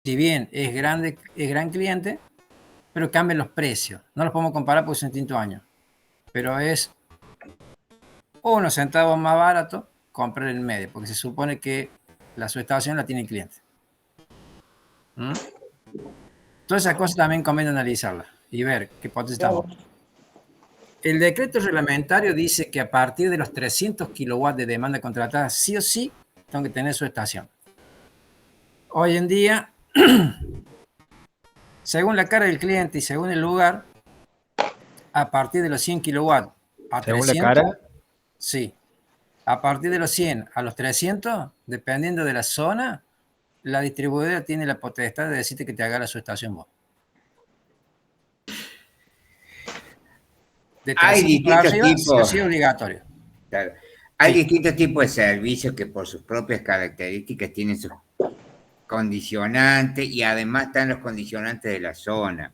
si bien es gran cliente, pero cambian los precios. No los podemos comparar porque son distintos años. Pero es unos centavos más barato comprar el medio, porque se supone que la subestación la tiene el cliente. ¿Mm? Todas esas cosas también conviene analizarlas y ver qué potencia estamos. El decreto reglamentario dice que a partir de los 300 kilowatts de demanda contratada, sí o sí, tengo que tener su estación. Hoy en día, según la cara del cliente y según el lugar, a partir de los 100 kilowatts a Según la 300, cara, sí. A partir de los 100 a los 300, dependiendo de la zona, la distribuidora tiene la potestad de decirte que te haga su estación vos. De Hay 300 para distintos arriba, sí o tipos, sí obligatorio. claro, hay Sí. distintos tipos de servicios que por sus propias características tienen sus condicionantes y además están los condicionantes de la zona.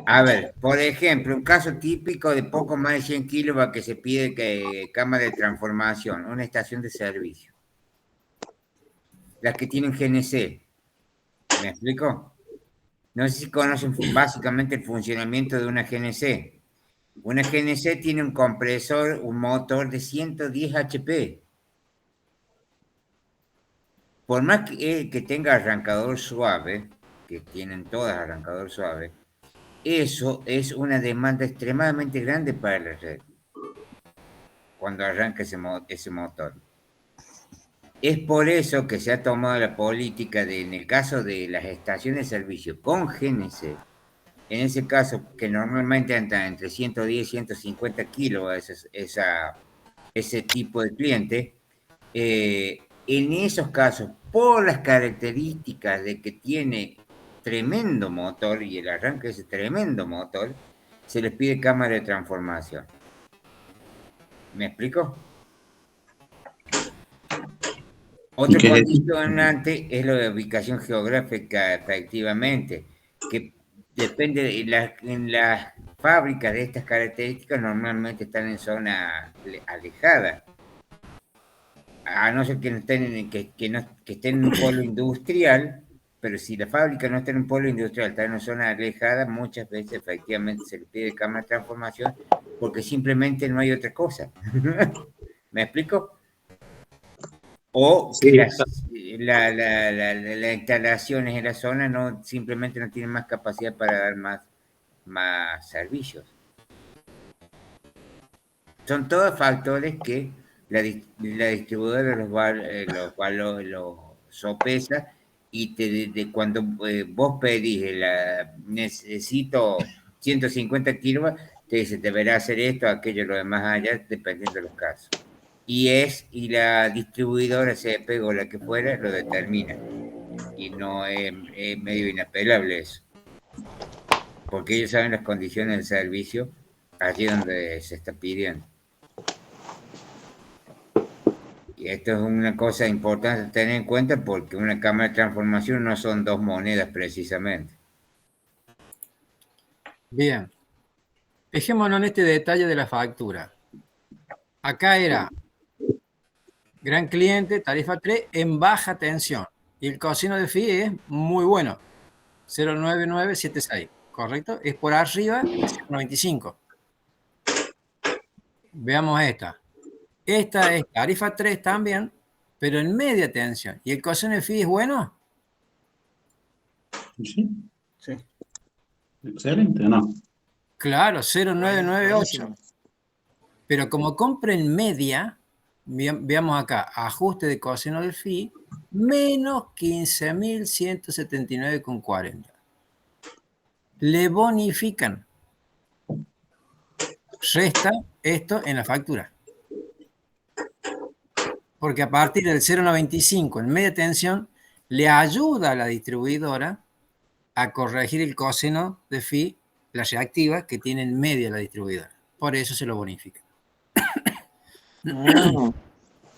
A ver, por ejemplo, un caso típico de poco más de 100 kilovatios que se pide que cámara de transformación, una estación de servicio. Las que tienen GNC, ¿me explico? No sé si conocen básicamente el funcionamiento de una GNC. Una GNC tiene un compresor, un motor de 110 HP. Por más que tenga arrancador suave, que tienen todas arrancador suave, eso es una demanda extremadamente grande para la red cuando arranca ese motor. Es por eso que se ha tomado la política de, en el caso de las estaciones de servicio con GNC, en ese caso que normalmente anda entre 110 y 150 kilos ese tipo de cliente, en esos casos, por las características de que tiene tremendo motor y el arranque de ese tremendo motor, se les pide cámara de transformación. ¿Me explico? Otro ¿Qué decir? condicionante es lo de ubicación geográfica, efectivamente, que depende de en las fábricas de estas características normalmente están en zonas alejadas, a no ser que, no estén que estén en un polo industrial, pero si la fábrica no está en un polo industrial, está en una zona alejada, muchas veces efectivamente se le pide cámara de transformación porque simplemente no hay otra cosa. ¿Me explico? O que Sí, las instalaciones en la zona no, simplemente no tienen más capacidad para dar más servicios. Son todos factores que la distribuidora los sopesa y cuando vos pedís, necesito 150 kilovatios, te dice, deberá hacer esto, aquello, lo demás allá, dependiendo de los casos. Y la distribuidora, sea pego la que fuera, lo determina. Y no es medio inapelable eso. Porque ellos saben las condiciones del servicio allí donde se está pidiendo. Y esto es una cosa importante tener en cuenta porque una cámara de transformación no son dos monedas precisamente. Bien. Fijémonos en este detalle de la factura. Acá era gran cliente, tarifa 3 en baja tensión. Y el cosino de FI es muy bueno. 0,9976, ¿correcto? Es por arriba de 0,95. Veamos esta. Esta es tarifa 3 también, pero en media tensión. ¿Y el coseno de FI es bueno? sí. sí. Excelente, ¿no? Claro, 0,998. Buenísimo. Pero como compra en media, veamos acá, ajuste de coseno del FI, menos 15.179,40. Le bonifican. Resta esto en la factura. Porque a partir del 0,95 en media tensión, le ayuda a la distribuidora a corregir el coseno de FI, la reactiva que tiene en media la distribuidora. Por eso se lo bonifica. Mm.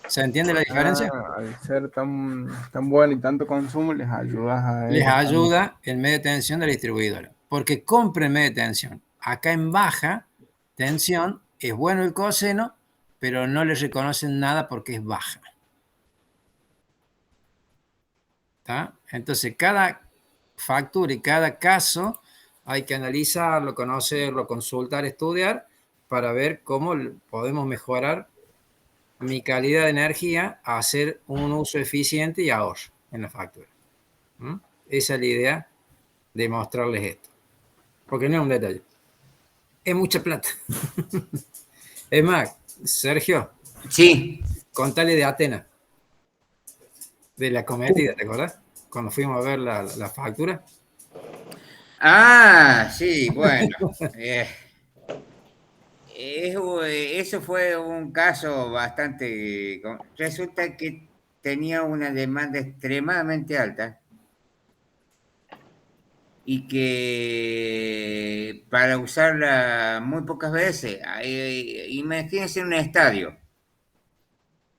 ¿Se entiende la diferencia? Al ser tan bueno y tanto consumo, les ayudas a Les ellos también. ayuda en media tensión de la distribuidora. Porque compra en media tensión. Acá en baja tensión es bueno el coseno, pero no le reconocen nada porque es baja. ¿Está? Entonces, cada factura y cada caso hay que analizarlo, conocerlo, consultar, estudiar para ver cómo podemos mejorar mi calidad de energía a hacer un uso eficiente y ahorro en la factura. ¿Mm? Esa es la idea de mostrarles esto. Porque no es un detalle. Es mucha plata. Es más, Sergio, Sí. contale de Atenas, de la cometida, ¿te acordás? Cuando fuimos a ver la factura. Ah, sí, bueno. Eso fue un caso bastante. Resulta que tenía una demanda extremadamente alta y que para usarla muy pocas veces, imagínense un estadio,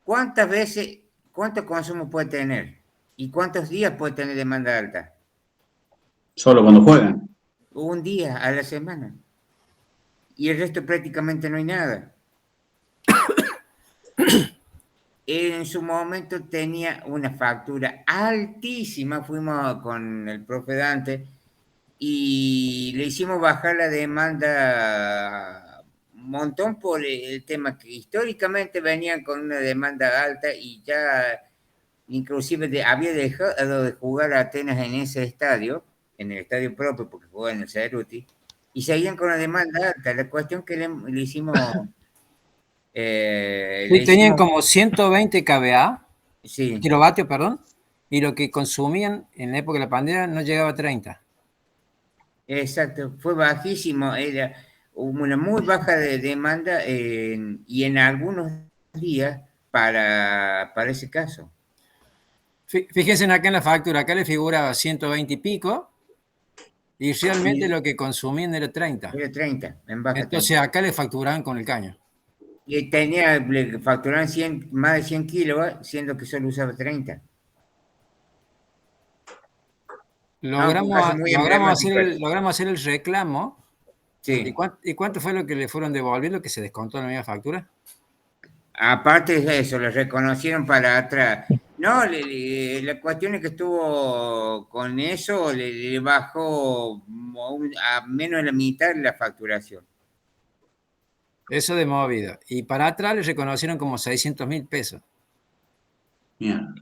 ¿cuántas veces, cuánto consumo puede tener? ¿Y cuántos días puede tener demanda alta? Solo cuando juegan. Un día a la semana. Y el resto prácticamente no hay nada. En su momento tenía una factura altísima, fuimos con el profe Dante y le hicimos bajar la demanda un montón por el tema que históricamente venían con una demanda alta y ya inclusive había dejado de jugar a Atenas en ese estadio, en el estadio propio porque jugaba en el Cerruti, y seguían con la demanda alta. La cuestión que le hicimos... le Sí, tenían hicimos... como 120 kVA, Sí, kilovatios, perdón, y lo que consumían en la época de la pandemia no llegaba a 30. exacto, fue bajísimo, era una muy baja de demanda y en algunos días para ese caso. Fíjense acá en la factura, acá le figuraba 120 y pico, y realmente Y lo que consumían era 30. era 30, en baja Entonces temporada. acá le facturaban con el caño. Y le facturaban 100, más de 100 kilos, siendo que solo usaba 30. No, fue un caso muy emblemático ese. Logramos hacer el reclamo. ¿Y, Sí. y cuánto fue lo que le fueron devolviendo que se descontó en la misma factura? Aparte de eso, lo reconocieron para atrás. No, la cuestión es que estuvo con eso, le bajó a menos de la mitad la facturación. Eso de movida. Y para atrás le reconocieron como 600.000 pesos. Mierda.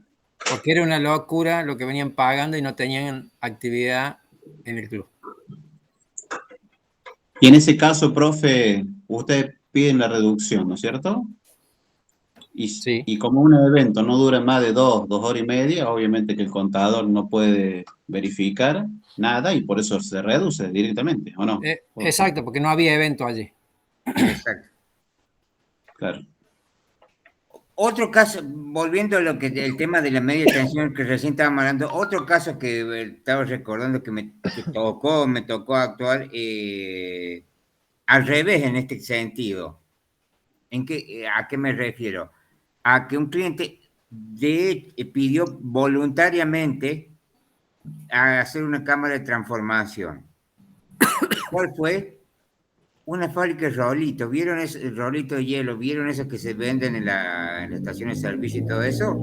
Porque era una locura lo que venían pagando y no tenían actividad en el club. Y en ese caso, profe, ustedes piden la reducción, ¿no es cierto? Sí, Y como un evento no dura más de 2 horas y media, obviamente que el contador no puede verificar nada y por eso se reduce directamente, ¿o no? exacto, porque no había evento allí. Exacto. Claro. Otro caso, volviendo a lo que el tema de la media tensión que recién estábamos hablando, otro caso que estaba recordando que me tocó actuar al revés en este sentido. ¿A qué me refiero? A que un cliente pidió voluntariamente a hacer una cámara de transformación. ¿Cuál fue? Una fábrica de rolitos. ¿Vieron ese rolito de hielo? ¿Vieron esos que se venden en la estación de servicio y todo eso?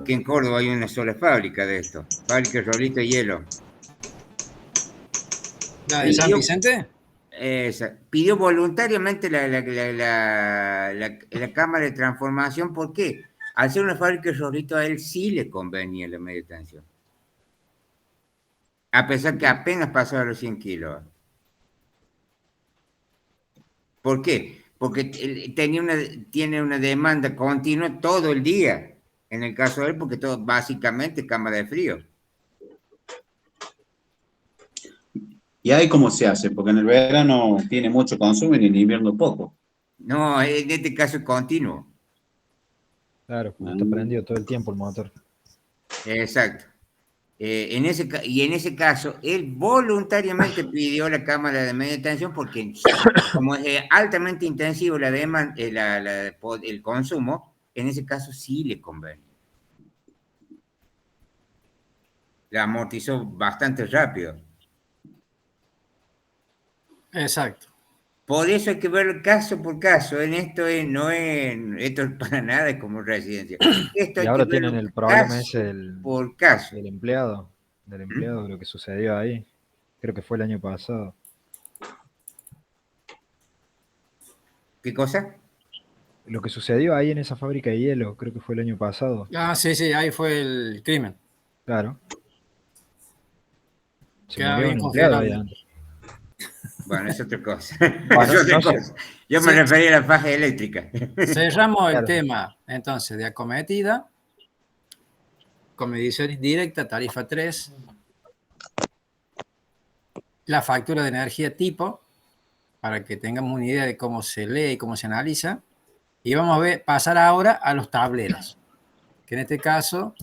Que en Córdoba hay una sola fábrica de esto. Fábrica de rolito de hielo. ¿La de San Pidió, Vicente? pidió voluntariamente la cámara de transformación. ¿Por qué? Al ser una fábrica de rolitos a él sí le convenía la media tensión. A pesar que apenas pasó a los 100 kilos. ¿Por qué? Porque tiene una demanda continua todo el día. En el caso de él, porque todo básicamente es cámara de frío. ¿Y ahí cómo se hace? Porque en el verano tiene mucho consumo y en el invierno poco. No, en este caso es continuo. Claro, Ah, está prendido todo el tiempo el motor. Exacto. Y en ese caso, él voluntariamente pidió la cámara de media tensión porque como es altamente intensivo el consumo, en ese caso sí le convenía. La amortizó bastante rápido. Exacto. Por eso hay que ver caso por caso. En esto no es, esto es para nada es como residencia. Esto Y hay que ahora tienen verlo el problema caso ese por caso. del ¿Mm? empleado, de lo que sucedió ahí. Creo que fue el año pasado. ¿Qué cosa? Lo que sucedió ahí en esa fábrica de hielo, creo que fue el año pasado. Ah, sí, sí, ahí fue el crimen. Claro, se Queda murió bien un empleado confirmado. ahí antes. Bueno, es otra cosa. Es Bueno, otra no sé, cosa. Yo me Sí, refería a la faja eléctrica. cerramos el claro. tema entonces de acometida, con medición indirecta, tarifa 3, la factura de energía tipo, para que tengamos una idea de cómo se lee y cómo se analiza. Y vamos a ver, pasar ahora a los tableros, que en este caso,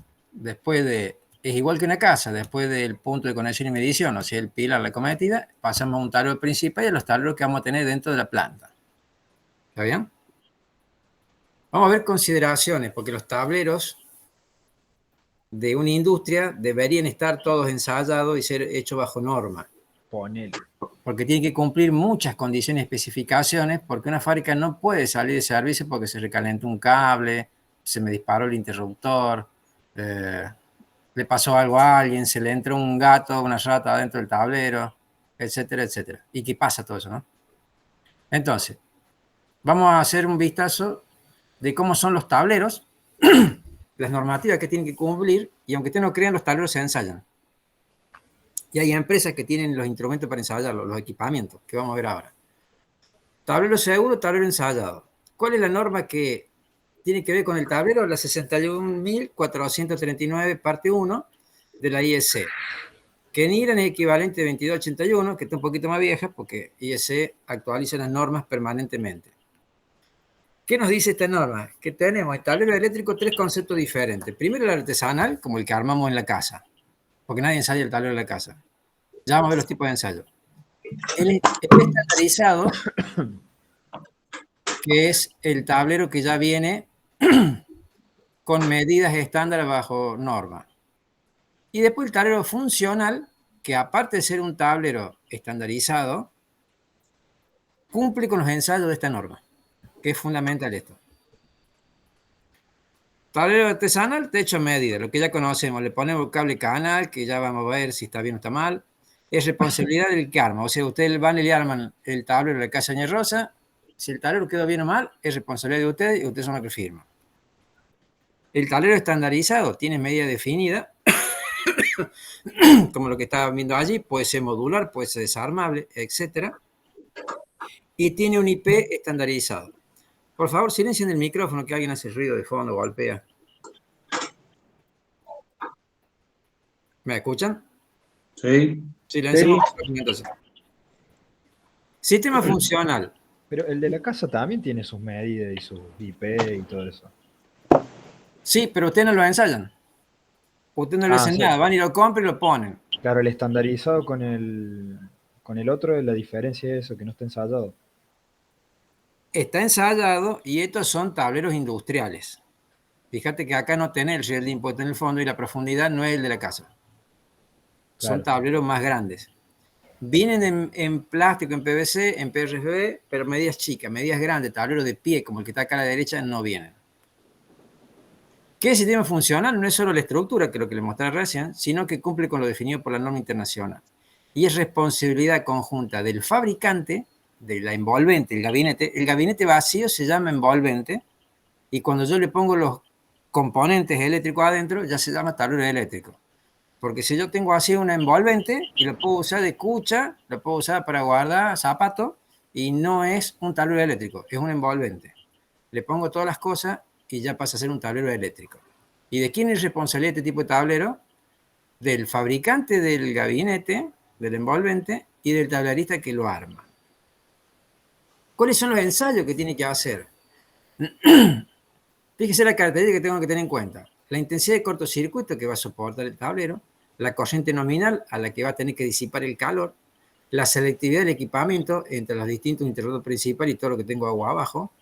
es igual que una casa, después del punto de conexión y medición, o sea, el pilar, la acometida, pasamos a un tablero principal y a los tableros que vamos a tener dentro de la planta. ¿Está bien? Vamos a ver consideraciones, porque los tableros de una industria deberían estar todos ensayados y ser hechos bajo norma, Ponele. porque tienen que cumplir muchas condiciones y especificaciones, porque una fábrica no puede salir de servicio porque se recalentó un cable, se me disparó el interruptor, le pasó algo a alguien, se le entró un gato, una rata dentro del tablero, etcétera, etcétera. ¿Y qué pasa todo eso, no? Entonces, vamos a hacer un vistazo de cómo son los tableros, las normativas que tienen que cumplir, y aunque ustedes no crean, los tableros se ensayan. Y hay empresas que tienen los instrumentos para ensayarlos, los equipamientos, que vamos a ver ahora. Tablero seguro, tablero ensayado. ¿Cuál es la norma que tiene que ver con el tablero? La 61.439, parte 1 de la IEC, que en IRAN es equivalente a 2281, que está un poquito más vieja, porque IEC actualiza las normas permanentemente. ¿Qué nos dice esta norma? Que tenemos en tablero eléctrico tres conceptos diferentes. Primero, el artesanal, como el que armamos en la casa, porque nadie ensaya el tablero de la casa. Ya vamos a ver los tipos de ensayo. El estandarizado, que es el tablero que ya viene con medidas estándar bajo norma. Y después el tablero funcional, que aparte de ser un tablero estandarizado, cumple con los ensayos de esta norma, que es fundamental esto. Tablero artesanal, techo a medida, lo que ya conocemos. Le ponemos cable canal, que ya vamos a ver si está bien o está mal. Es responsabilidad del que arma. O sea, ustedes van y le arman el tablero de la casa Doña Rosa. Si el tablero quedó bien o mal, es responsabilidad de ustedes y ustedes son los que firman. El tablero estandarizado tiene medida definida, como lo que estaban viendo allí. Puede ser modular, puede ser desarmable, etc. Y tiene un IP estandarizado. Por favor, silencien el micrófono, que alguien hace ruido de fondo, golpea. ¿Me escuchan? Sí. Silenciemos el micrófono entonces. Sistema funcional. Pero el de la casa también tiene sus medidas y sus IP y todo eso. Sí, pero ustedes no lo ensayan. Ustedes no le hacen sí. nada. Van y lo compran y lo ponen. Claro, el estandarizado con el otro, la diferencia es eso, que no está ensayado. Está ensayado y estos son tableros industriales. Fíjate que acá no tenés el shielding puesto en el fondo y la profundidad no es el de la casa. Son Claro. tableros más grandes. Vienen en plástico, en PVC, en PRFB, pero medidas chicas, medidas grandes, tableros de pie, como el que está acá a la derecha, no vienen. ¿Qué sistema funcional? No es solo la estructura, que es lo que les mostré recién, sino que cumple con lo definido por la norma internacional. Y es responsabilidad conjunta del fabricante, de la envolvente, el gabinete vacío se llama envolvente, y cuando yo le pongo los componentes eléctricos adentro, ya se llama tablero eléctrico. Porque si yo tengo así una envolvente y lo puedo usar de cucha, lo puedo usar para guardar zapatos, y no es un tablero eléctrico, es un envolvente. Le pongo todas las cosas y ya pasa a ser un tablero eléctrico. ¿Y de quién es responsabilidad este tipo de tablero? Del fabricante del gabinete, del envolvente, y del tablerista que lo arma. ¿Cuáles son los ensayos que tiene que hacer? Fíjese la característica que tengo que tener en cuenta. La intensidad de cortocircuito que va a soportar el tablero, la corriente nominal a la que va a tener que disipar el calor, la selectividad del equipamiento entre los distintos interruptores principales y todo lo que tengo agua abajo,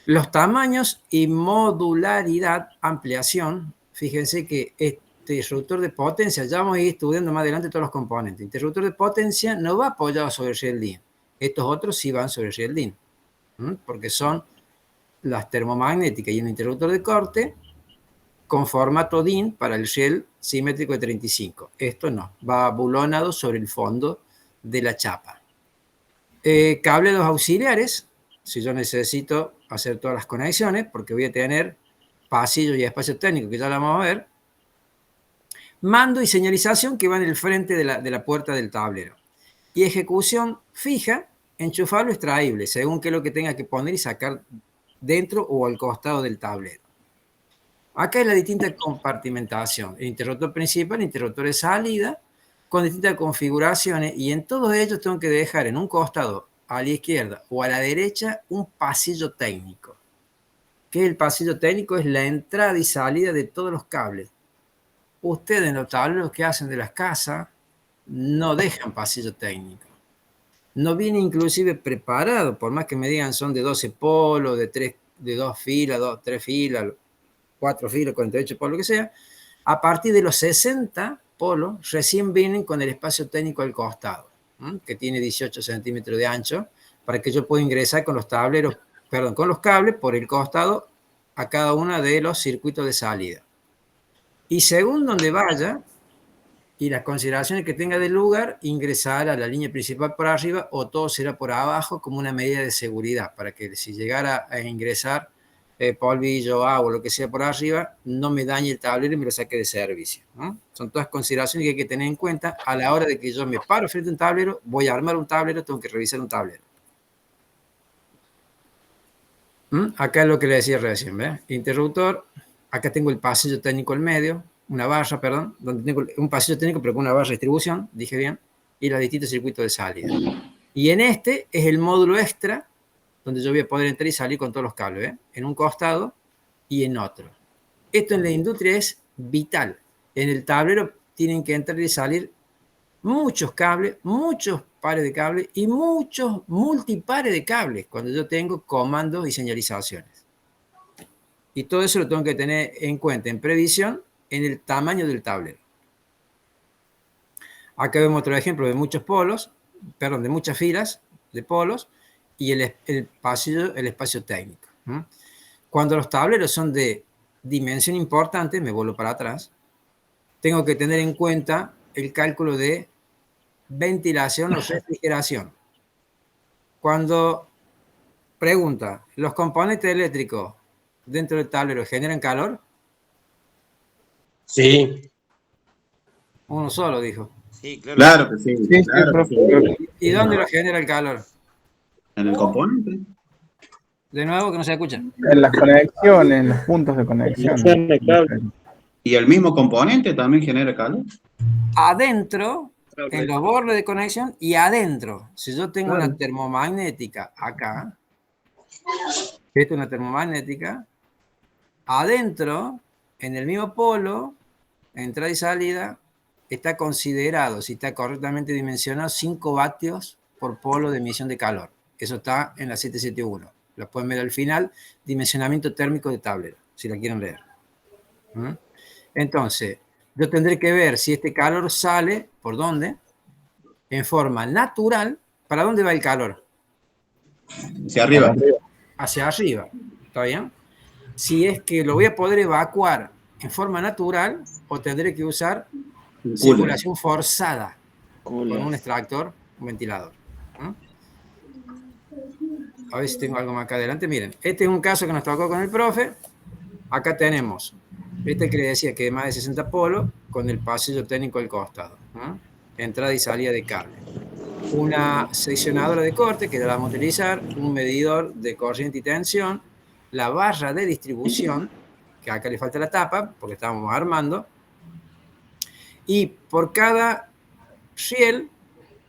los tamaños y modularidad, ampliación. Fíjense que este interruptor de potencia, ya vamos a ir estudiando más adelante todos los componentes. Interruptor de potencia no va apoyado sobre el shielding. Estos otros sí van sobre el riel DIN, porque son las termomagnéticas y un interruptor de corte con formato DIN para el riel simétrico de 35. Esto no, va bulonado sobre el fondo de la chapa. Cable de los auxiliares, si yo necesito hacer todas las conexiones, porque voy a tener pasillos y espacios técnicos, que ya lo vamos a ver. Mando y señalización que va en el frente de la puerta del tablero. Y ejecución fija, enchufable o extraíble, según qué es lo que tenga que poner y sacar dentro o al costado del tablero. Acá es la distinta compartimentación. El interruptor principal, el interruptor de salida, con distintas configuraciones, y en todos ellos tengo que dejar en un costado, a la izquierda o a la derecha, un pasillo técnico. ¿Qué es el pasillo técnico? Es la entrada y salida de todos los cables. Ustedes en los tableros que hacen de las casas no dejan pasillo técnico. No viene inclusive preparado, por más que me digan son de 12 polos, de 2 filas, 3 filas, 4 filas, 48 polos, lo que sea. A partir de los 60 polos recién vienen con el espacio técnico al costado, que tiene 18 centímetros de ancho, para que yo pueda ingresar con los tableros, perdón, con los cables por el costado a cada uno de los circuitos de salida. Y según donde vaya y las consideraciones que tenga del lugar, ingresar a la línea principal por arriba o todo será por abajo como una medida de seguridad, para que si llegara a ingresar polvillo, agua, lo que sea por arriba, no me dañe el tablero y me lo saque de servicio, ¿no? Son todas consideraciones que hay que tener en cuenta a la hora de que yo me paro frente a un tablero, voy a armar un tablero, tengo que revisar un tablero. Acá es lo que le decía recién, ¿ves? Interruptor, acá tengo el pasillo técnico en medio, una barra, perdón, donde tengo un pasillo técnico pero con una barra de distribución, dije bien, y los distintos circuitos de salida. Y en este es el módulo extra, donde yo voy a poder entrar y salir con todos los cables, ¿eh? En un costado y en otro. Esto en la industria es vital. En el tablero tienen que entrar y salir muchos cables, muchos pares de cables y muchos multipares de cables cuando yo tengo comandos y señalizaciones. Y todo eso lo tengo que tener en cuenta en previsión en el tamaño del tablero. Acá vemos otro ejemplo de muchos polos, perdón, de muchas filas de polos, y el espacio técnico. Cuando los tableros son de dimensión importante, me vuelvo para atrás, tengo que tener en cuenta el cálculo de ventilación o refrigeración. Cuando pregunta, ¿los componentes eléctricos dentro del tablero generan calor? Sí. Uno solo dijo. Sí, claro. Claro que sí. Sí, Claro que profe. sí. ¿Y dónde lo genera el calor? En el componente. De nuevo, que no se escucha. En las conexiones, en los puntos de conexión. ¿Y el mismo componente también genera calor? Adentro, en los bordes de conexión y adentro. Si yo tengo Claro. una termomagnética acá, esta es una termomagnética, adentro, en el mismo polo, entrada y salida, está considerado, si está correctamente dimensionado, 5 vatios por polo de emisión de calor. Eso está en la 771. Lo pueden ver al final, dimensionamiento térmico de tablero, si la quieren leer. Entonces, yo tendré que ver si este calor sale, ¿por dónde? En forma natural. ¿Para dónde va el calor? Hacia arriba. Hacia arriba. ¿Está bien? Si es que lo voy a poder evacuar en forma natural o tendré que usar Un cooler. circulación forzada con un extractor, un ventilador. A ver si tengo algo más acá adelante. Miren, este es un caso que nos tocó con el profe. Acá tenemos este que le decía que es más de 60 polos con el pasillo técnico al costado. Entrada y salida de cable. Una seccionadora de corte que la vamos a utilizar, un medidor de corriente y tensión, la barra de distribución, que acá le falta la tapa porque estábamos armando, y por cada riel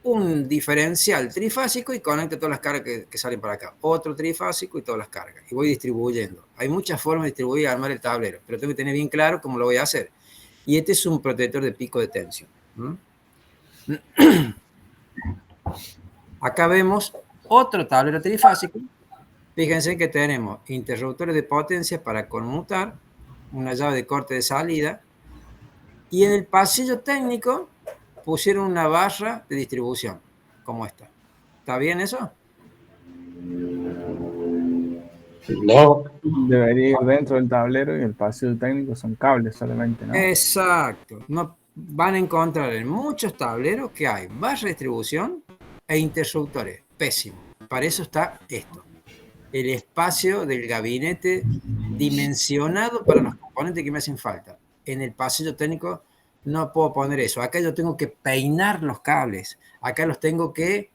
un diferencial trifásico y conecta todas las cargas que salen para acá. Otro trifásico y todas las cargas. Y voy distribuyendo. Hay muchas formas de distribuir y armar el tablero, pero tengo que tener bien claro cómo lo voy a hacer. Y este es un protector de pico de tensión. Acá vemos otro tablero trifásico. Fíjense que tenemos interruptores de potencia para conmutar, una llave de corte de salida, y en el pasillo técnico pusieron una barra de distribución, como esta. ¿Está bien eso? No, Debería ir dentro del tablero y el pasillo técnico son cables solamente, ¿no? Exacto. No, van a encontrar en muchos tableros que hay barra de distribución e interruptores. Pésimo. Para eso está esto. El espacio del gabinete dimensionado para los componentes que me hacen falta. En el pasillo técnico no puedo poner eso. Acá yo tengo que peinar los cables. Acá los tengo que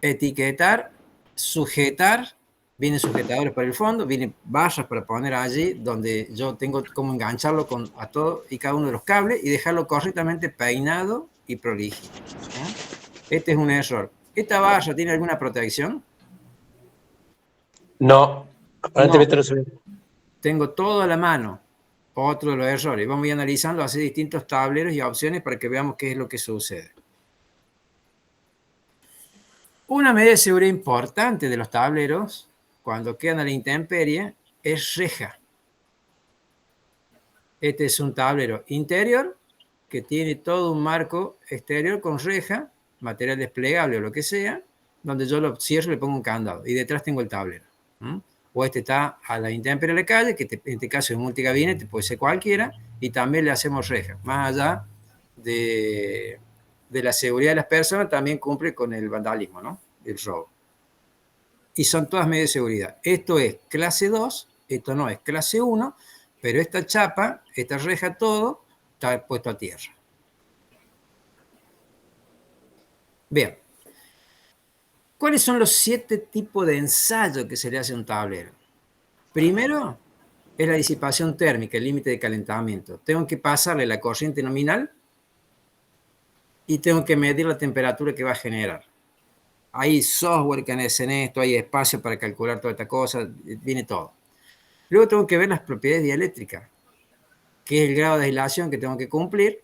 etiquetar, sujetar. Vienen sujetadores para el fondo, vienen barras para poner allí donde yo tengo como engancharlo a todo y cada uno de los cables y dejarlo correctamente peinado y prolijo. Este es un error. ¿Esta barra tiene alguna protección? no, aparentemente no se ve. Tengo todo a la mano. Otro de los errores. Vamos a ir analizando así distintos tableros y opciones para que veamos qué es lo que sucede. Una medida de seguridad importante de los tableros, cuando quedan a la intemperie, es reja. Este es un tablero interior que tiene todo un marco exterior con reja, material desplegable o lo que sea, donde yo lo cierro y le pongo un candado. Y detrás tengo el tablero. O este está a la intemperie de la calle, que en este caso es multigabinete, puede ser cualquiera, y también le hacemos reja. Más allá de la seguridad de las personas, también cumple con el vandalismo, ¿no? El robo. Y son todas medidas de seguridad. Esto es clase 2, esto no es clase 1, pero esta chapa, esta reja, todo está puesto a tierra. Bien. ¿Cuáles son los 7 tipos de ensayo que se le hace a un tablero? Primero es la disipación térmica, el límite de calentamiento. Tengo que pasarle la corriente nominal y tengo que medir la temperatura que va a generar. Hay software que hacen esto, hay espacio para calcular toda esta cosa, viene todo. Luego tengo que ver las propiedades dieléctricas, que es el grado de aislación que tengo que cumplir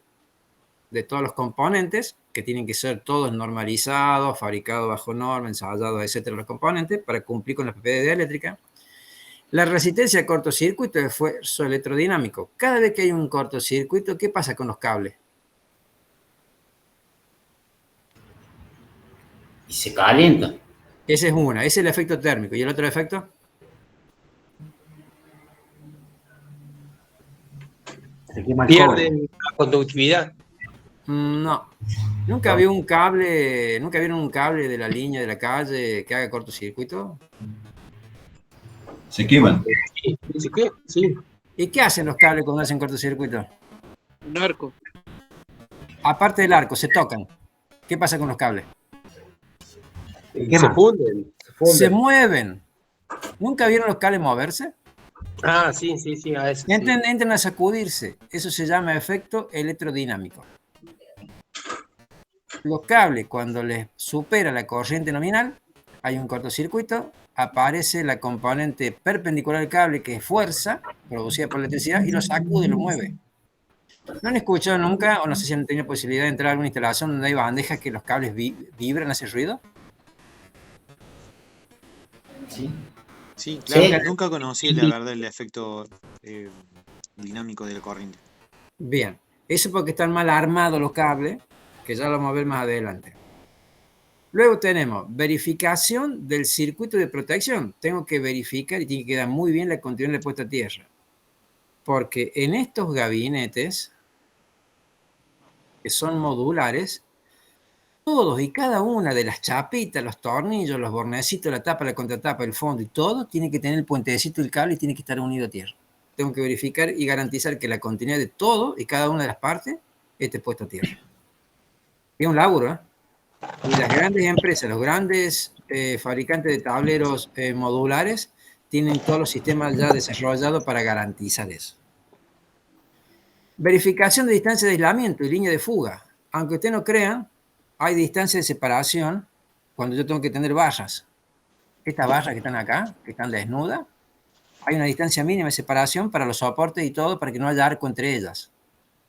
de todos los componentes, que tienen que ser todos normalizados, fabricados bajo norma, ensayados, etcétera, los componentes, para cumplir con las propiedades dieléctricas. La resistencia a cortocircuito es esfuerzo electrodinámico. Cada vez que hay un cortocircuito, ¿qué pasa con los cables? Y se calienta. Esa es una, ese es el efecto térmico. ¿Y el otro efecto? Se quema el cobre. Pierden la conductividad. No. ¿Nunca vieron un cable de la línea de la calle que haga cortocircuito? Se queman. Sí, ¿sí qué? Sí. ¿Y qué hacen los cables cuando hacen cortocircuito? Un arco. Aparte del arco, se tocan. ¿Qué pasa con los cables? Se funden. Se mueven. ¿Nunca vieron los cables moverse? Ah, sí, sí, sí. A eso, sí. Entran a sacudirse. Eso se llama efecto electrodinámico. Los cables, cuando les supera la corriente nominal, hay un cortocircuito, aparece la componente perpendicular al cable, que es fuerza producida por electricidad, y lo sacude, lo mueve. ¿No han escuchado nunca, o no sé si han tenido posibilidad de entrar a alguna instalación donde hay bandejas que los cables vibran, hacen ruido? Sí, claro, Sí. nunca conocí la verdad el efecto dinámico de la corriente. Bien, eso porque están mal armados los cables, que ya lo vamos a ver más adelante. Luego tenemos verificación del circuito de protección. Tengo que verificar y tiene que quedar muy bien la continuidad de puesta a tierra. Porque en estos gabinetes, que son modulares, todos y cada una de las chapitas, los tornillos, los bornecitos, la tapa, la contratapa, el fondo y todo, tiene que tener el puentecito del cable y tiene que estar unido a tierra. Tengo que verificar y garantizar que la continuidad de todo y cada una de las partes esté puesta a tierra. Es un laburo, ¿eh? Y las grandes empresas, los grandes fabricantes de tableros modulares, tienen todos los sistemas ya desarrollados para garantizar eso. Verificación de distancia de aislamiento y línea de fuga. Aunque ustedes no crean, hay distancia de separación cuando yo tengo que tener barras. Estas barras que están acá, que están desnudas, hay una distancia mínima de separación para los soportes y todo, para que no haya arco entre ellas.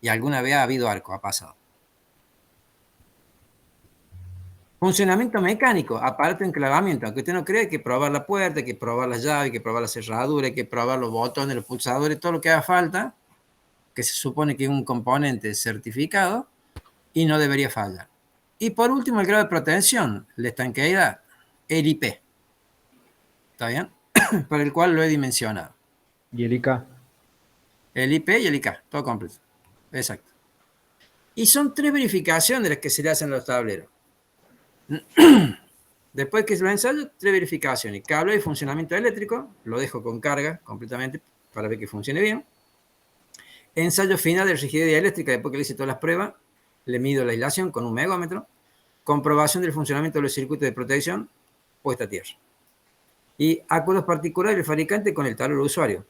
Y alguna vez ha habido arco, ha pasado. Funcionamiento mecánico, aparato de enclavamiento. Aunque usted no cree, hay que probar la puerta, hay que probar las llaves, hay que probar la cerradura, hay que probar los botones, los pulsadores, todo lo que haga falta, que se supone que es un componente certificado y no debería fallar. Y por último, el grado de protección, la estanqueidad, el IP. ¿Está bien? Para el cual lo he dimensionado. ¿Y el IK? El IP y el IK, todo completo. Exacto. Y son 3 verificaciones las que se le hacen a los tableros. Después que lo ensayo, 3 verificaciones. Cable y funcionamiento eléctrico, lo dejo con carga completamente para ver que funcione bien. Ensayo final de rigidez eléctrica, después que le hice todas las pruebas, le mido la aislación con un megómetro. Comprobación del funcionamiento de los circuitos de protección, puesta a tierra. Y acuerdos particulares del fabricante con el tablero de usuario.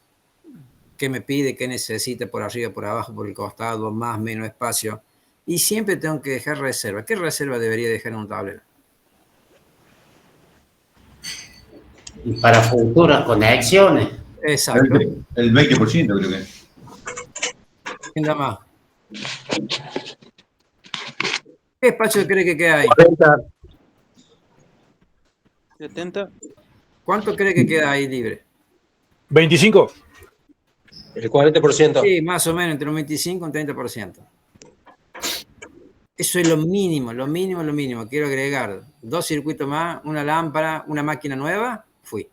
¿Qué me pide? ¿Qué necesita? Por arriba, por abajo, por el costado, más, menos espacio. Y siempre tengo que dejar reserva. ¿Qué reserva debería dejar en un tablero? Y para futuras conexiones. Exacto. El 20% creo que. ¿Quién da más? ¿Qué espacio cree que queda ahí? 40. 70. ¿Cuánto cree que queda ahí libre? 25. El 40%. Sí, más o menos entre un 25 y un 30%. Eso es lo mínimo, lo mínimo, lo mínimo. Quiero agregar 2 circuitos más, una lámpara, una máquina nueva, fui.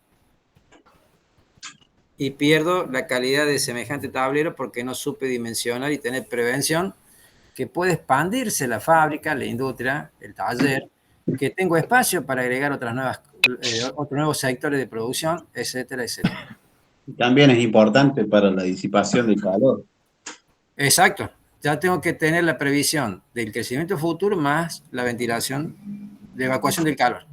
Y pierdo la calidad de semejante tablero porque no supe dimensionar y tener prevención, que puede expandirse la fábrica, la industria, el taller, que tengo espacio para agregar otros nuevos sectores de producción, etcétera, etcétera. También es importante para la disipación del calor. Exacto. Ya tengo que tener la previsión del crecimiento futuro más la ventilación de evacuación del calor.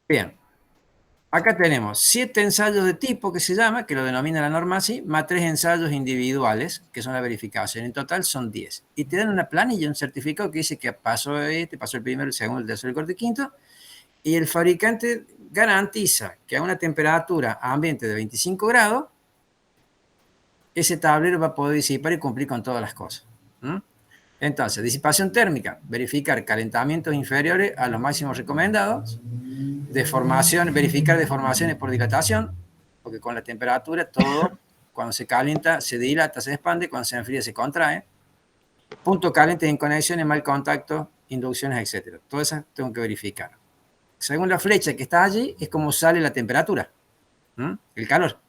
Bien. Acá tenemos 7 ensayos de tipo que se llama, que lo denomina la norma así, más 3 ensayos individuales, que son la verificación. En total son 10. Y te dan una planilla, un certificado que dice que pasó pasó el primero, el segundo, el tercero, el cuarto y quinto. Y el fabricante garantiza que a una temperatura ambiente de 25 grados, ese tablero va a poder disipar y cumplir con todas las cosas. Entonces, disipación térmica, verificar calentamientos inferiores a los máximos recomendados. Deformación, verificar deformaciones por dilatación, porque con la temperatura todo, cuando se calienta, se dilata, se expande, cuando se enfría, se contrae. Punto caliente en conexiones, mal contacto, inducciones, etc. Todo eso tengo que verificar. Según la flecha que está allí, es como sale la temperatura, el calor.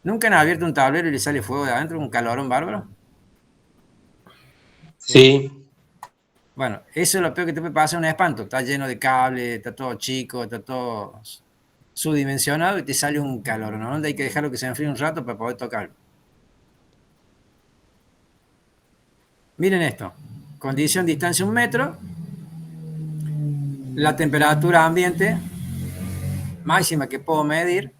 ¿Nunca han abierto un tablero y le sale fuego de adentro, un calorón bárbaro? Sí. Bueno, eso es lo peor que te puede pasar, un espanto. Está lleno de cables, está todo chico, está todo subdimensionado y te sale un calor, ¿no? Hay que dejarlo que se enfríe un rato para poder tocarlo. Miren esto. Condición distancia 1 metro. La temperatura ambiente máxima que puedo medir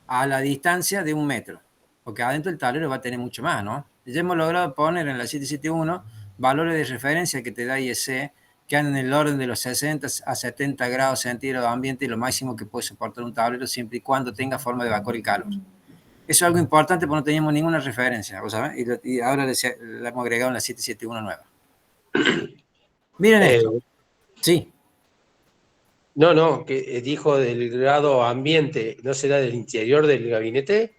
a la distancia de 1 metro. Porque adentro el tablero va a tener mucho más, ¿no? Ya hemos logrado poner en la 771 valores de referencia que te da IEC que andan en el orden de los 60 a 70 grados centígrados de ambiente y lo máximo que puede soportar un tablero siempre y cuando tenga forma de evacuar el calor. Eso es algo importante porque no teníamos ninguna referencia, ¿sabes? Y ahora la hemos agregado en la 771 nueva. Miren esto. Sí. No, que dijo del grado ambiente, ¿no será del interior del gabinete?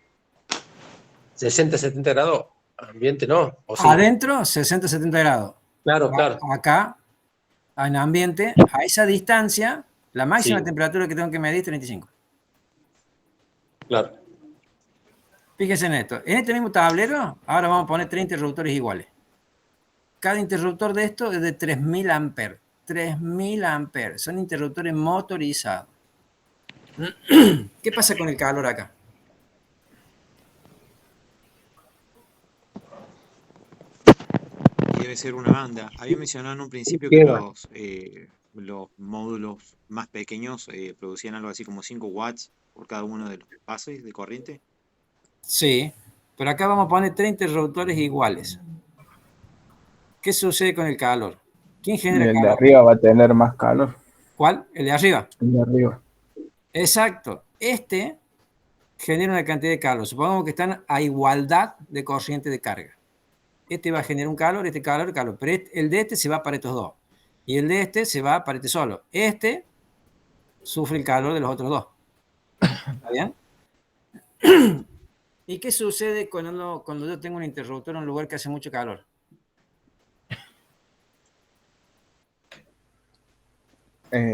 60, 70 grados. Ambiente no. ¿O sí? Adentro, 60, 70 grados. Claro, claro. Acá, en ambiente, a esa distancia, la máxima Sí. temperatura que tengo que medir es 35. Claro. Fíjense en esto. En este mismo tablero, ahora vamos a poner 3 interruptores iguales. Cada interruptor de estos es de 3000 amperes. 3000 amperes. Son interruptores motorizados. ¿Qué pasa con el calor acá? Debe ser una banda. Había mencionado en un principio ¿Qué que va? los módulos más pequeños producían algo así como 5 watts por cada uno de los pases de corriente. Sí, pero acá vamos a poner 3 interruptores iguales. ¿Qué sucede con el calor? ¿Quién Y genera el de calor? arriba va a tener más calor. ¿Cuál? ¿El de arriba? El de arriba. Exacto. Este genera una cantidad de calor. Supongamos que están a igualdad de corriente de carga. Este va a generar un calor, este calor, calor. Pero el de este se va para estos dos. Y el de este se va para este solo. Este sufre el calor de los otros dos. ¿Está bien? ¿Y qué sucede cuando yo tengo un interruptor en un lugar que hace mucho calor?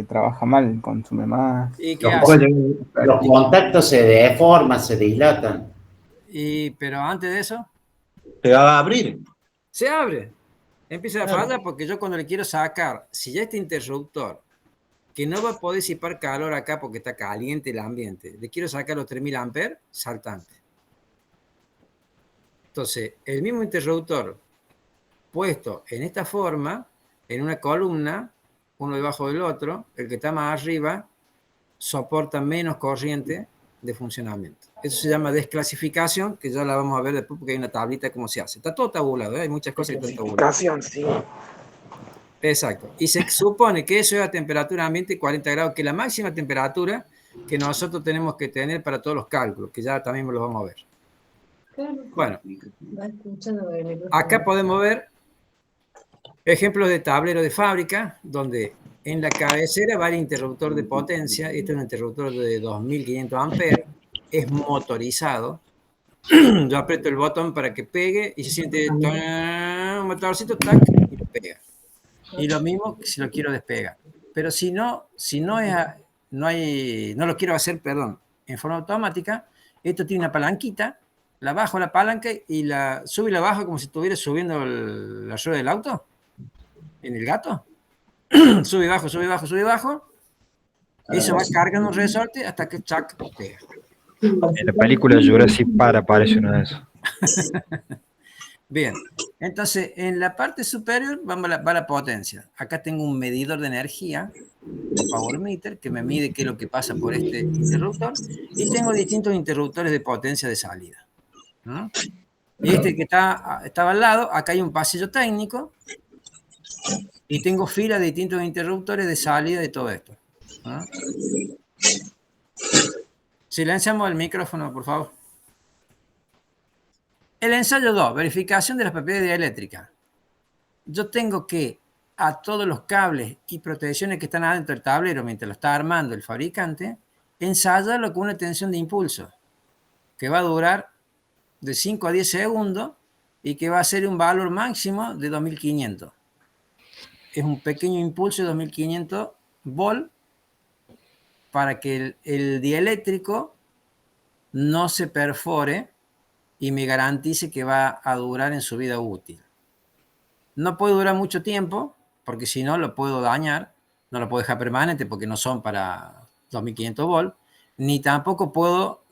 Trabaja mal, consume más. ¿Y qué Los, hace? los contactos se deforman, se dilatan. Pero antes de eso, Te va a abrir. se abre. Empieza a Claro. fallar porque yo cuando le quiero sacar, si ya este interruptor, que no va a poder disipar calor acá porque está caliente el ambiente, le quiero sacar los 3000 amperes, saltante. Entonces, el mismo interruptor puesto en esta forma, en una columna, uno debajo del otro, el que está más arriba soporta menos corriente de funcionamiento. Eso se llama desclasificación, que ya la vamos a ver después porque hay una tablita de cómo se hace. Está todo tabulado, ¿eh? Hay muchas cosas que están tabuladas. Sí. Exacto. Y se supone que eso es a temperatura ambiente 40 grados, que es la máxima temperatura que nosotros tenemos que tener para todos los cálculos, que ya también los vamos a ver. Bueno, acá podemos ver ejemplos de tablero de fábrica, donde en la cabecera va el interruptor de potencia. Este es un interruptor de 2500 amperes, es motorizado. Yo aprieto el botón para que pegue y se siente un motorcito, tac, y lo pega. Y lo mismo si lo quiero despegar. Pero si no lo quiero hacer, perdón, en forma automática, esto tiene una palanquita, la bajo la palanca y la subo y la bajo como si estuviera subiendo la rueda del auto, en el gato. Sube y bajo, sube y bajo, sube y bajo. Eso va cargando un resorte hasta que chac, pega. En la película Jurassic Park aparece uno de esos. Bien, entonces en la parte superior va la potencia. Acá tengo un medidor de energía, un power meter, que me mide qué es lo que pasa por este interruptor, y tengo distintos interruptores de potencia de salida, ¿no? Y este que estaba al lado, acá hay un pasillo técnico, y tengo filas de distintos interruptores de salida de todo esto, ¿no? Silenciamos el micrófono, por favor. El ensayo 2, verificación de las propiedades eléctricas. Yo tengo que a todos los cables y protecciones que están adentro del tablero mientras lo está armando el fabricante, ensayarlo con una tensión de impulso que va a durar de 5 a 10 segundos y que va a ser un valor máximo de 2500. Es un pequeño impulso de 2500 volt para que el dieléctrico no se perfore y me garantice que va a durar en su vida útil. No puede durar mucho tiempo, porque si no lo puedo dañar, no lo puedo dejar permanente porque no son para 2500 volt, ni tampoco puedo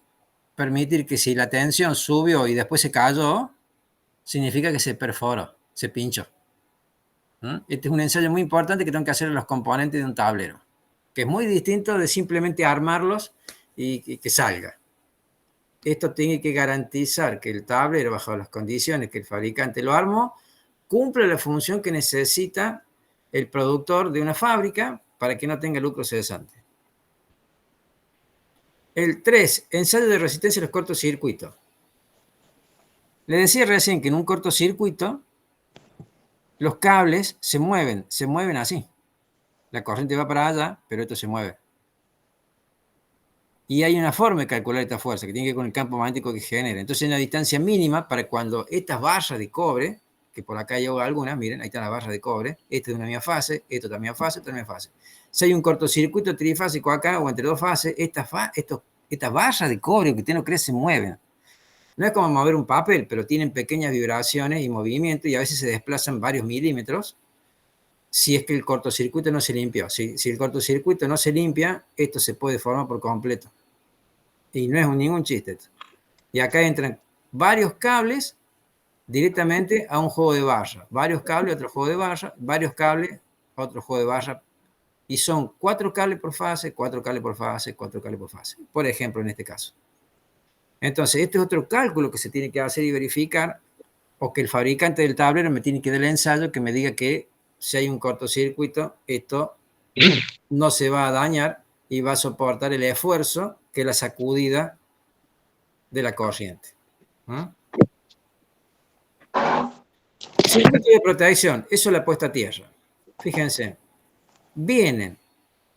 permitir que si la tensión subió y después se cayó, significa que se perforó, se pinchó. Este es un ensayo muy importante que tengo que hacer en los componentes de un tablero, que es muy distinto de simplemente armarlos y que salga. Esto tiene que garantizar que el tablero, bajo las condiciones que el fabricante lo armó, cumple la función que necesita el productor de una fábrica para que no tenga lucro cesante. El 3, ensayo de resistencia a los cortocircuitos. Le decía recién que en un cortocircuito los cables se mueven así. La corriente va para allá, pero esto se mueve. Y hay una forma de calcular esta fuerza que tiene que ver con el campo magnético que genera. Entonces hay una distancia mínima para cuando estas barras de cobre, que por acá llevo algunas, miren, ahí están las barras de cobre, esta es una misma fase, esto es otra misma fase, otra misma fase. Si hay un cortocircuito trifásico acá o entre dos fases, estas barras de cobre que usted no cree se mueven. No es como mover un papel, pero tienen pequeñas vibraciones y movimientos y a veces se desplazan varios milímetros si es que el cortocircuito no se limpió. Si el cortocircuito no se limpia, esto se puede formar por completo. Y no es ningún chiste esto. Y acá entran varios cables directamente a un juego de barra. Varios cables a otro juego de barra, varios cables a otro juego de barra. Y son 4 cables por fase, 4 cables por fase, 4 cables por fase. Por ejemplo, en este caso. Entonces, este es otro cálculo que se tiene que hacer y verificar, o que el fabricante del tablero me tiene que dar el ensayo que me diga que si hay un cortocircuito, esto no se va a dañar y va a soportar el esfuerzo que es la sacudida de la corriente. Circuito de protección, eso es la puesta a tierra. Fíjense, vienen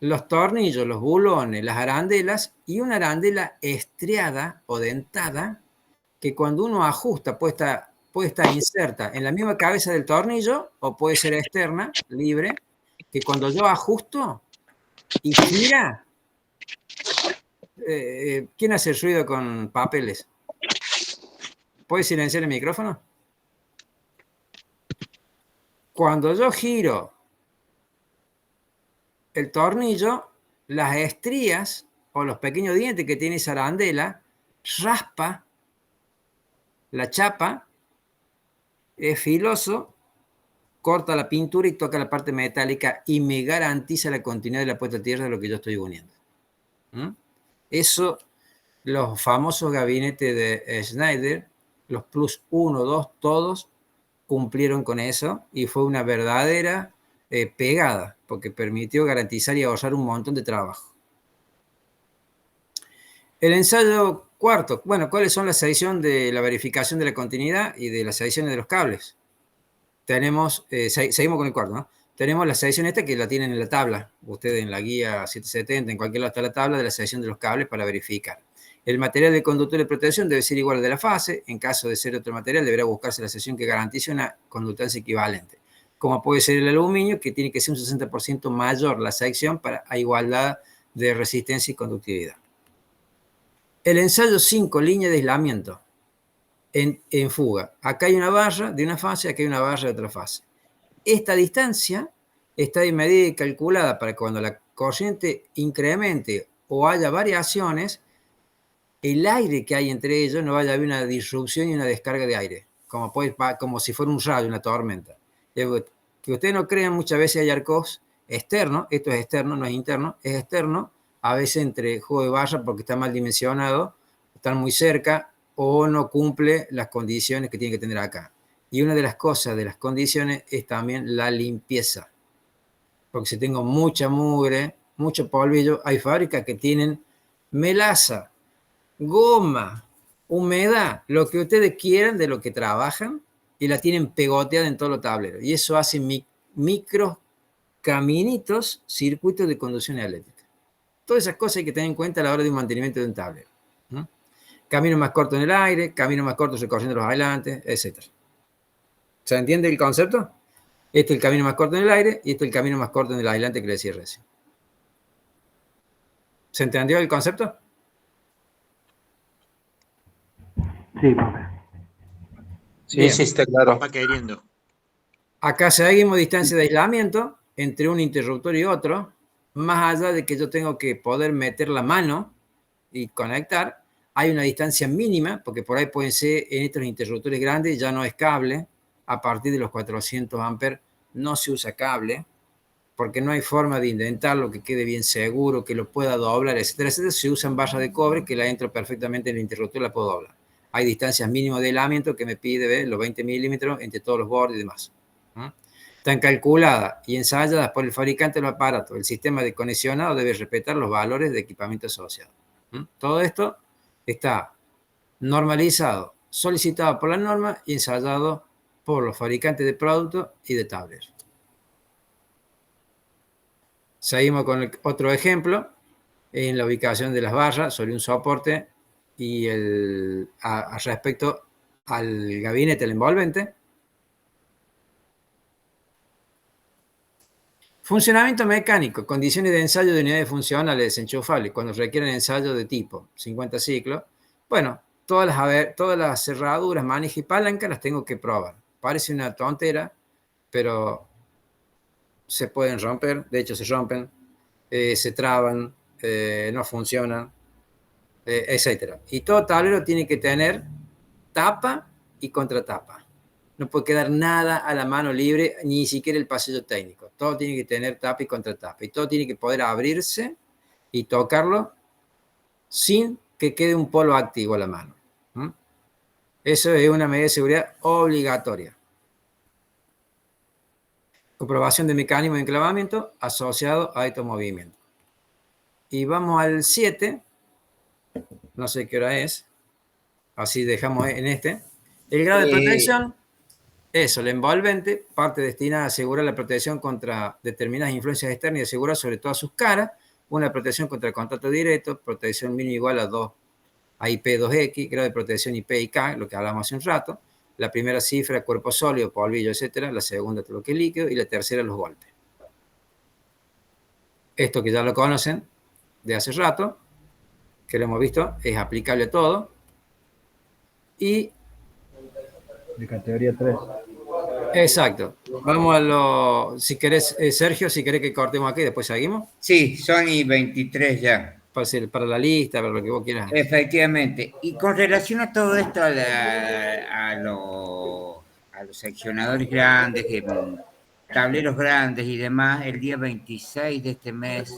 los tornillos, los bulones, las arandelas y una arandela estriada o dentada que cuando uno ajusta puede estar inserta en la misma cabeza del tornillo o puede ser externa, libre, que cuando yo ajusto y gira, ¿quién hace el ruido con papeles? ¿Puede silenciar el micrófono? Cuando yo giro el tornillo, las estrías o los pequeños dientes que tiene esa arandela raspa la chapa, es filoso, corta la pintura y toca la parte metálica y me garantiza la continuidad de la puesta a tierra de lo que yo estoy uniendo. Eso, los famosos gabinetes de Schneider, los Plus 1, 2, todos cumplieron con eso y fue una verdadera pegada, porque permitió garantizar y ahorrar un montón de trabajo. El ensayo cuarto, bueno, ¿cuáles son las secciones de la verificación de la continuidad y de las secciones de los cables? Tenemos, seguimos con el cuarto, ¿no? Tenemos la sección esta que la tienen en la tabla. Ustedes en la guía 770, en cualquier lado está la tabla de la sección de los cables para verificar. El material del conductor de protección debe ser igual al de la fase. En caso de ser otro material, deberá buscarse la sección que garantice una conductancia equivalente. Como puede ser el aluminio, que tiene que ser un 60% mayor la sección para a igualdad de resistencia y conductividad. El ensayo 5, línea de aislamiento en fuga. Acá hay una barra de una fase, acá hay una barra de otra fase. Esta distancia está medida y calculada para que cuando la corriente incremente o haya variaciones, el aire que hay entre ellos no vaya a haber una disrupción y una descarga de aire, como si fuera un rayo, una tormenta. Que ustedes no crean, muchas veces hay arcos externos, esto es externo, no es interno, es externo, a veces entre juego de barra porque está mal dimensionado, están muy cerca o no cumple las condiciones que tiene que tener acá. Y una de las cosas, de las condiciones, es también la limpieza. Porque si tengo mucha mugre, mucho polvillo, hay fábricas que tienen melaza, goma, humedad, lo que ustedes quieran de lo que trabajan y la tienen pegoteada en todos los tableros. Y eso hace micro caminitos, circuitos de conducción eléctrica. Todas esas cosas hay que tener en cuenta a la hora de un mantenimiento de un tablero. Camino más corto en el aire, camino más corto recorriendo los aislantes, etc. ¿Se entiende el concepto? Este es el camino más corto en el aire y este es el camino más corto en el aislante que le decía recién. ¿Se entendió el concepto? Sí, profe. Sí, sí, está claro. Va queriendo. Acá seguimos distancia de aislamiento entre un interruptor y otro, más allá de que yo tengo que poder meter la mano y conectar, hay una distancia mínima, porque por ahí pueden ser en estos interruptores grandes, ya no es cable, a partir de los 400 amperes no se usa cable, porque no hay forma de intentarlo que quede bien seguro, que lo pueda doblar, etcétera, etcétera. Se usan barras de cobre que la entro perfectamente en el interruptor y la puedo doblar. Hay distancias mínimas de aislamiento que me pide los 20 milímetros entre todos los bordes y demás. Están calculadas y ensayadas por el fabricante del aparato. El sistema de conexionado debe respetar los valores de equipamiento asociado. Todo esto está normalizado, solicitado por la norma y ensayado por los fabricantes de productos y de tableros. Seguimos con otro ejemplo en la ubicación de las barras sobre un soporte y respecto al gabinete, el envolvente. Funcionamiento mecánico, condiciones de ensayo de unidades funcionales desenchufables cuando requieren ensayo de tipo 50 ciclos. Bueno, todas las cerraduras, manijas y palancas las tengo que probar. Parece una tontera, pero se pueden romper, de hecho se rompen, se traban, no funcionan, etc. Y todo tablero tiene que tener tapa y contratapa. No puede quedar nada a la mano libre, ni siquiera el pasillo técnico. Todo tiene que tener tapa y contratapa. Y todo tiene que poder abrirse y tocarlo sin que quede un polo activo a la mano. Eso es una medida de seguridad obligatoria. Comprobación de mecanismo de enclavamiento asociado a estos movimientos. Y vamos al 7. No sé qué hora es. Así dejamos en este. El grado de protección. Eso, el envolvente, parte destinada a asegurar la protección contra determinadas influencias externas y asegurar sobre todas sus caras una protección contra el contacto directo, protección mínima igual a 2 a IP2X, grado de protección IP y K, lo que hablamos hace un rato. La primera cifra, cuerpo sólido, polvillo, etcétera. La segunda, todo lo que es líquido. Y la tercera, los golpes. Esto que ya lo conocen de hace rato, que lo hemos visto, es aplicable a todo. Y De categoría 3. exacto. Vamos a lo, si querés, Sergio, si querés que cortemos aquí, después seguimos. Sí, Sony 23 ya. Para la lista, para lo que vos quieras. Efectivamente. Y con relación a todo esto, a los seccionadores grandes, tableros grandes y demás, el día 26 de este mes,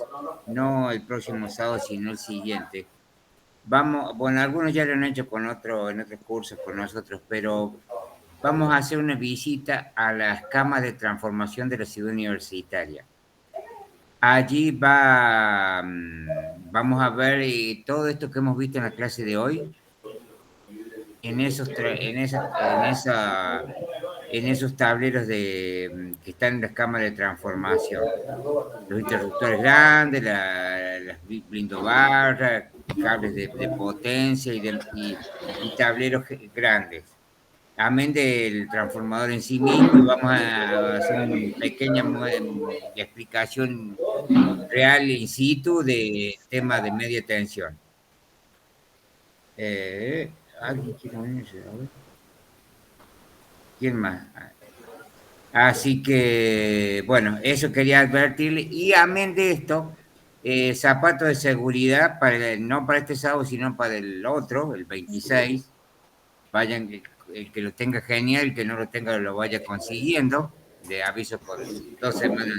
no el próximo sábado, sino el siguiente. Vamos, bueno, algunos ya lo han hecho en otros cursos con nosotros, pero vamos a hacer una visita a las camas de transformación de la ciudad universitaria. Allí vamos a ver todo esto que hemos visto en la clase de hoy, en esos tableros que están en las cámaras de transformación. Los interruptores grandes, las blindobarras, cables de potencia y tableros grandes. Amén del transformador en sí mismo, vamos a hacer una pequeña explicación real in situ de tema de media tensión. ¿Alguien quiere unirse? A ver. ¿Quién más? Así que, bueno, eso quería advertirle. Y amén de esto, zapatos de seguridad, no para este sábado, sino para el otro, el 26. Vayan, el que lo tenga genial, el que no lo tenga lo vaya consiguiendo. Le aviso por 2 semanas